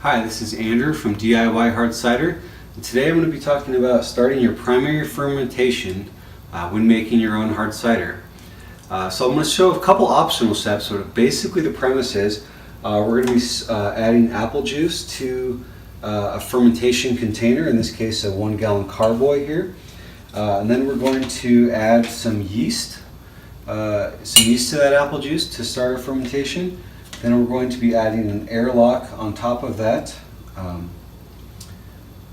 Hi, this is Andrew from diyHardCider, and today I'm going to be talking about starting your primary fermentation when making your own hard cider. So I'm going to show a couple optional steps, but basically the premise is we're going to be adding apple juice to a fermentation container, in this case a 1 gallon carboy here, and then we're going to add some yeast to that apple juice to start our fermentation. Then we're going to be adding an airlock on top of that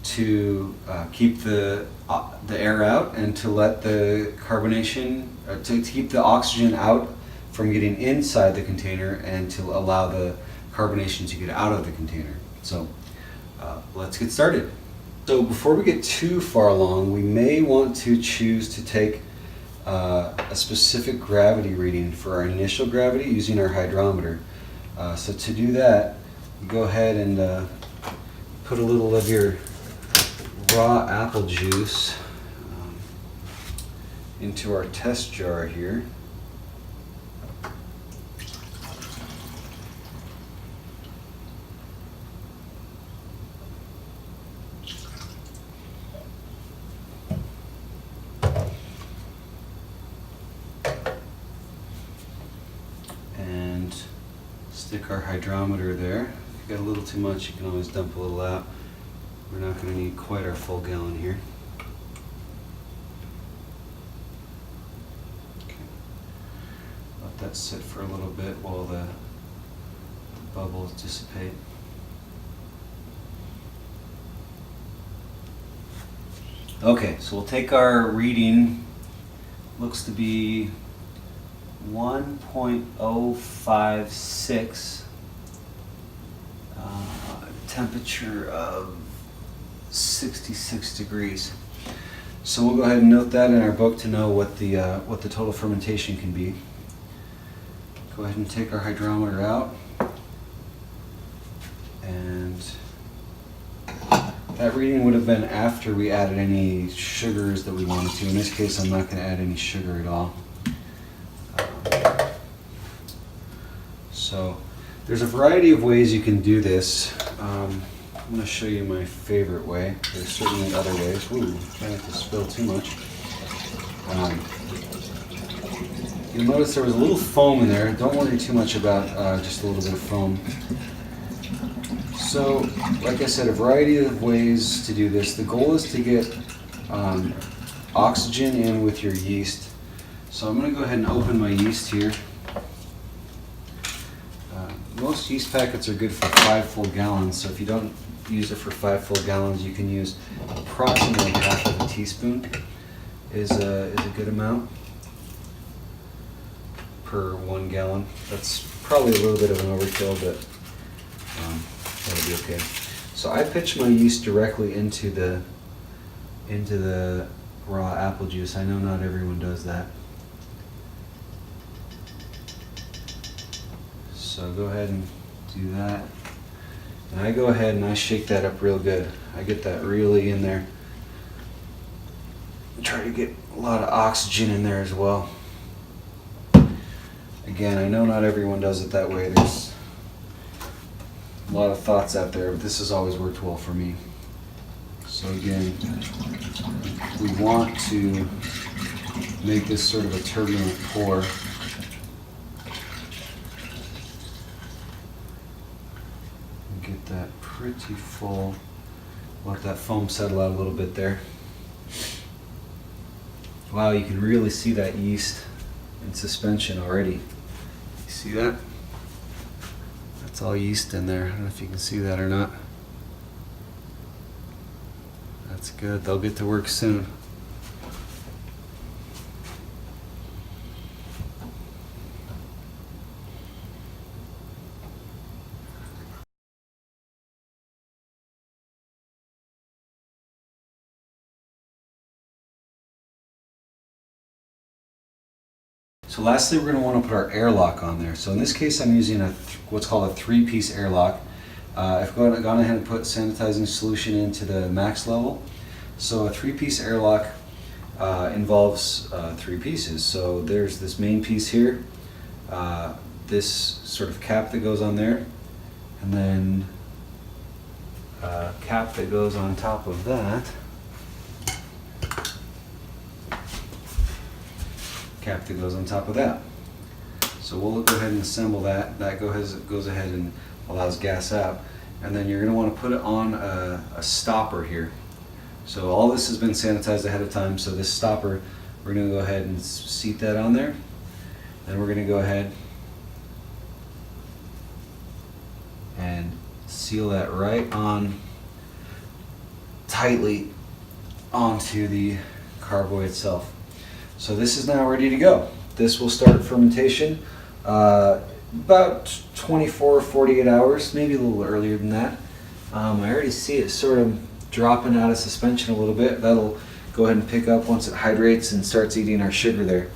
to keep the air out and to let the carbonation, to keep the oxygen out from getting inside the container and to allow the carbonation to get out of the container. So let's get started. So before we get too far along, we may want to choose to take a specific gravity reading for our initial gravity using our hydrometer. So to do that, you go ahead and put a little of your raw apple juice into our test jar here. Stick our hydrometer there. If you got a little too much, you can always dump a little out. We're not going to need quite our full gallon here. Okay. Let that sit for a little bit while the bubbles dissipate. Okay, so we'll take our reading. Looks to be 1.056, temperature of 66 degrees. So we'll go ahead and note that in our book to know what the total fermentation can be. Go ahead and take our hydrometer out, and that reading would have been after we added any sugars that we wanted to. In this case, I'm not going to add any sugar at all. So there's a variety of ways you can do this. I'm going to show you my favorite way. There's certainly other ways. Ooh, try not to spill too much. You'll notice there was a little foam in there. Don't worry too much about just a little bit of foam. So, like I said, a variety of ways to do this. The goal is to get oxygen in with your yeast. So I'm going to go ahead and open my yeast here. Most yeast packets are good for 5 full gallons, so if you don't use it for 5 full gallons, you can use approximately half of a teaspoon is a good amount per 1 gallon. That's probably a little bit of an overkill, but that'll be okay. So I pitch my yeast directly into the raw apple juice. I know not everyone does that. So go ahead and do that. And I go ahead and I shake that up real good. I get that really in there. Try to get a lot of oxygen in there as well. Again, I know not everyone does it that way. There's a lot of thoughts out there, but this has always worked well for me. So again, we want to make this sort of a turbulent pour. Get that pretty full. Let that foam settle out a little bit there. Wow, you can really see that yeast in suspension already. You see that? That's all yeast in there. I don't know if you can see that or not. That's good. They'll get to work soon. So lastly, we're going to want to put our airlock on there. So in this case, I'm using what's called a 3-piece airlock. I've gone ahead and put sanitizing solution into the max level. So a 3-piece airlock involves 3 pieces. So there's this main piece here, this sort of cap that goes on there, and then cap that goes on top of that. Cap that goes on top of that. So we'll go ahead and assemble that. That goes ahead and allows gas out. And then you're going to want to put it on a stopper here. So all this has been sanitized ahead of time. So this stopper, we're going to go ahead and seat that on there. Then we're going to go ahead and seal that right on tightly onto the carboy itself. So this is now ready to go. This will start fermentation about 24 or 48 hours, maybe a little earlier than that. I already see it sort of dropping out of suspension a little bit. That'll go ahead and pick up once it hydrates and starts eating our sugar there.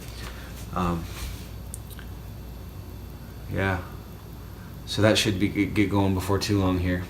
Yeah, so that should get going before too long here.